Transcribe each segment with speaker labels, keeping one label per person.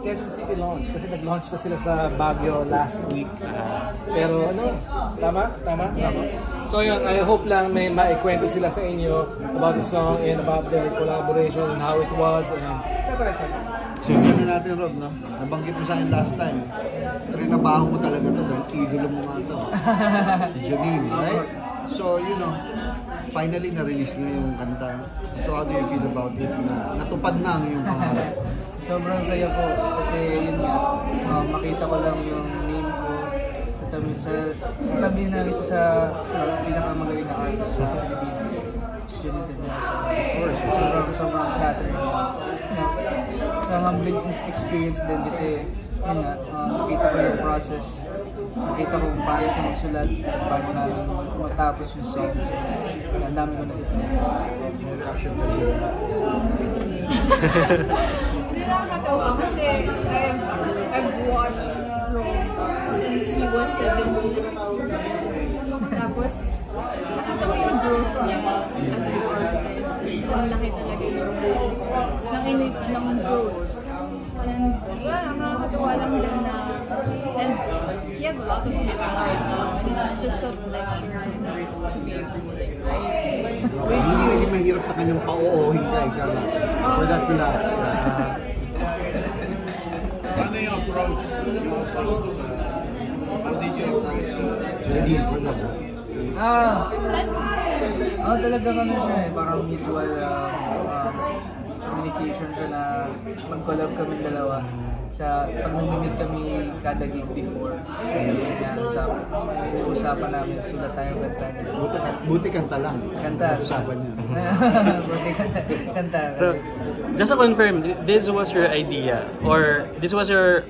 Speaker 1: Quezon City launch kasi nag-launch na sila sa Baguio last week. Pero ano, tama? So yun, I hope lang may maikwento sila sa inyo about the song and about their collaboration and how it was and etc.
Speaker 2: Sige na natin, Rob, no? Nabanggit mo sa akin last time. Trinabaho mo talaga to dahil idolo mo nga to. Si Janine, right? So, you know, finally na-release na yung kanta. So, how do you feel about it? Natupad na ang iyong pangarap.
Speaker 3: Sobrang saya po kasi yun nga, makita ko lang yung name ko sa tabi na isa sa pinakamagaling na artist sa Pilipinas. Student niya. Sobrang flattering. Sa humbling experience din kasi yun nga, nakita ko yung process. Nakita ko kung paano siya magsulat, paano namin matapos yung song. So, ang dami ko natito.
Speaker 4: Hindi nakakatawa kasi I've watched Rome since he was 17. Tapos, nakita ko yung growth niya as an artist. Ang laki talaga yung growth. And yeah, nakakatawa lang din na, and he has a lot of hits right now. And it's just a pleasure to be able to write.
Speaker 2: Hindi naging mahirap sa kanyang pa-oo-ohin ka, ikaw na. For that to laugh.
Speaker 5: Ano yung approach? How did you approach?
Speaker 2: Janine, for that.
Speaker 3: Talaga kami siya eh. Parang mutual communication siya na mag-collab kami dalawa. Pag nag-meet kami kada gig before, usapan namin, sulat tayo kanta.
Speaker 2: Buti kanta lang.
Speaker 3: Kanta.
Speaker 2: Usapan niya.
Speaker 3: Buti kanta.
Speaker 6: So, just to confirm, this was your idea or this was your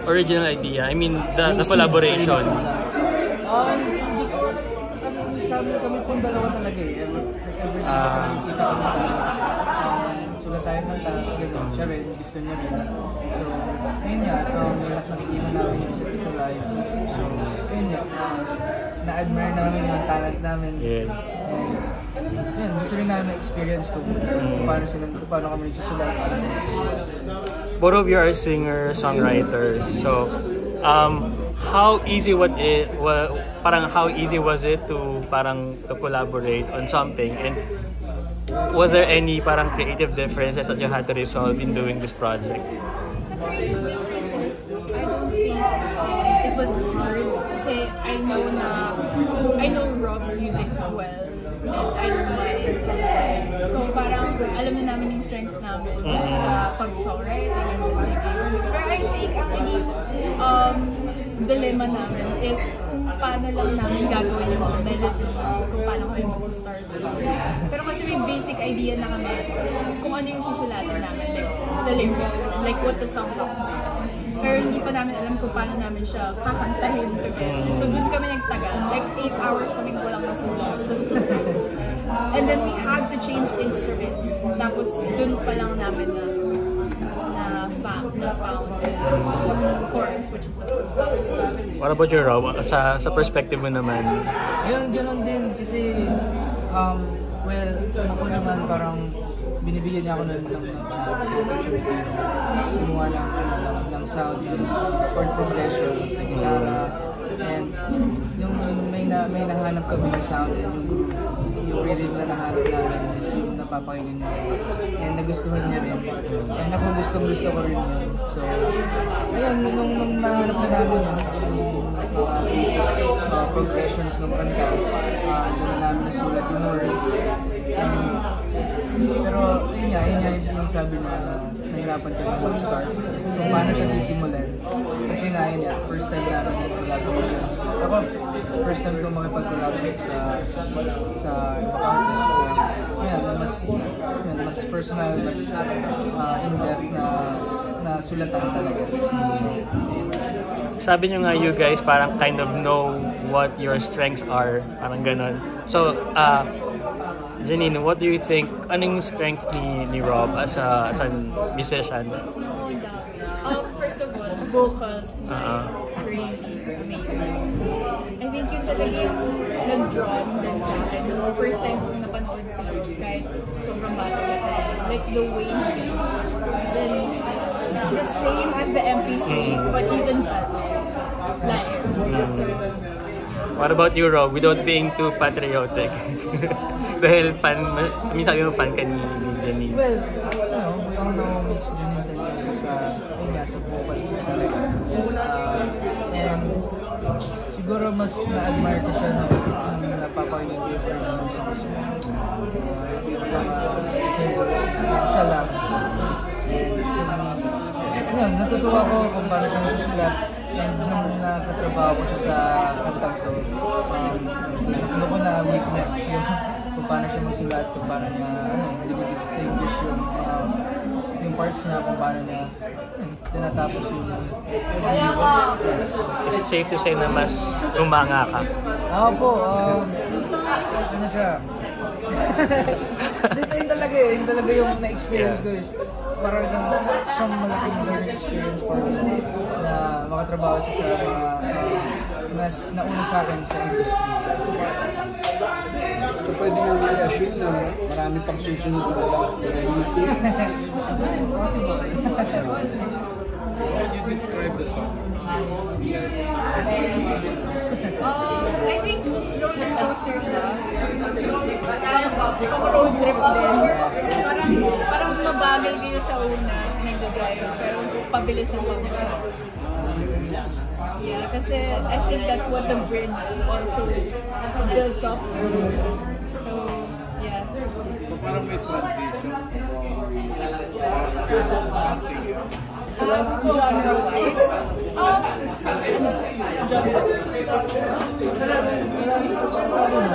Speaker 6: original idea? I mean, the collaboration.
Speaker 3: Hindi ko, kami pong dalawa talaga eh. Ever since nakikita kami talaga. Sulat tayo kanta, gano'n. Siya rin, gusto niya rin. So, ayun nga, may nakikita namin yung isa't isa live. So, ayun nga, na-admire namin yung talent namin. And, yun, gusto rin namin na-experience kung paano kami nagsusulat, paano kami nagsusulat.
Speaker 6: Both of you are singer-songwriters. So, how easy was it to collaborate on something, and was there any creative differences that you had to resolve in doing this project?
Speaker 4: Sa creative differences, I don't think it was hard kasi I know Rob's music well and I know mine as well. So parang alam na namin yung strengths namin sa pag-songwriting and sa singing. Pero I think ang naging dilemma namin is kung paano lang namin gagawin yung mga melodies, kung paano kami mag-start. Pero kasi may basic idea na kami kung ano yung susulatan namin, like sa lyrics, like what the song talks about. Pero hindi pa namin alam kung paano namin siya kakantahin together. So dun kami nagtagal, like 8 hours kaming walang masulat sa studio. And then we had to change instruments. Tapos dun pa lang namin na found yung chorus, which is the chorus.
Speaker 6: What about you, Rob? Sa perspective mo naman?
Speaker 3: Ayun, gano'n din. Kasi, well, ako naman parang binibigyan niya ako ng chance, opportunity gumawa ng sound, ng chord progression sa gitara. And yung may nahanap kami na sound and yung groove, yung rhythm na nahanap namin is yung napapakinggan niya. And nagustuhan niya rin. And ako gusto ko rin yun. So, ayun, nung nahanap na namin yung mga basic progressions ng kanta, doon na namin nasulat yung words. Pero yun nga yung sabi niya na nahirapan kami mag-start kung paano siya sisimulan. Kasi nga yun nga, first time namin nag-collaborations. Ako, first time ko makipag-collaborate sa artist. Mas personal, mas in-depth na sulatan talaga.
Speaker 6: Sabi nyo nga, you guys parang kind of know what your strengths are, parang ganon. So, Janine, what do you think, anong strength ni Rob as a musician?
Speaker 4: First of all, vocals niya, crazy, amazing. I think yun talaga yung nag-draw din sa akin. First time kong napanood siya, kahit sobrang bata. Like the way he sings. Kasi it's the same as the MP3, but even better. Live.
Speaker 6: What about you, Rob? Without being too patriotic. Dahil fan, sabi mo fan ka ni Janine.
Speaker 3: Well, we all know Miss Janine Tanyoso sa vocals niya talaga. And siguro mas na-admire ko siya nung napapakinggan ko yung original songs niya. Yung mga singles na siya lang. And yun, natutuwa ko kung paano siya nasusulat. And nung nakatrabaho ko siya sa kantang to, doon ko na witness yung kung paano siya magsulat, kung paano niya distinguish yung parts niya, kung paano niya tinatapos yung
Speaker 6: Is it safe to say na mas gumanga ka?
Speaker 3: ako po, ano siya? Yun talaga yun talaga yung na-experience ko is parang siyang malaking learning experience for me na makatrabaho siya sa mga mas nauna sa akin sa industry.
Speaker 2: So pwede nga ma-assume na marami pang susunod na lang.
Speaker 3: Possible.
Speaker 5: How would you describe the song?
Speaker 4: I think roller coaster siya. Pang road trip din. Parang mabagal kayo sa una, nagdadrive, pero pabilis ng pabilis. Yeah, kasi I think that's what the bridge also builds up. So, yeah.
Speaker 5: So parang may transition from something else.
Speaker 4: Genre-wise,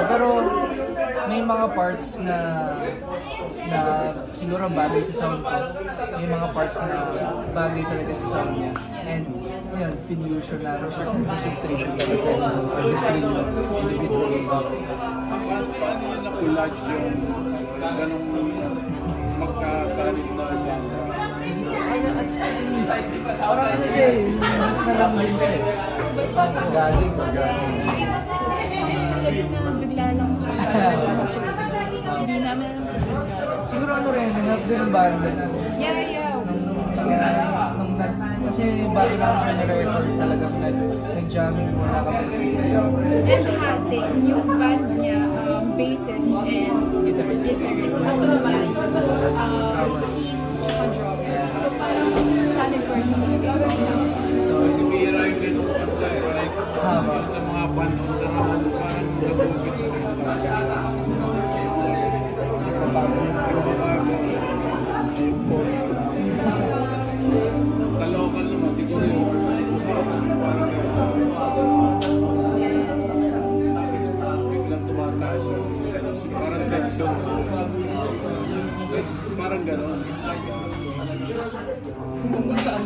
Speaker 3: pero may mga parts na siguro bagay sa sound ko. May mga parts na bagay talaga sa sound niya. And yun, pinusion namin siya sa
Speaker 2: Concentration talaga sa artistry ng individual.
Speaker 5: Paano yun na-collage yung ganong magkasalit na genre?
Speaker 3: parang ano siya eh, mas na lang din siya eh.
Speaker 2: Galing.
Speaker 4: Lagi na bigla lang siya. Hindi namin
Speaker 3: Siguro ano rin, hanap din ang banda na.
Speaker 4: Yeah.
Speaker 3: Kasi bago namin siya na-record, talagang nag-jamming muna kami sa studio.
Speaker 4: And Hating, yung band niya, bassist and guitarist. Ako naman, keys, tsaka drummer. So parang solid person talaga.
Speaker 5: Kasi bihira yung ganun kanta, right? Sa mga band na naman, parang nabugit sa sa local naman, siguro yung parang biglang tumataas yung parang tension. Parang gano'n. It's like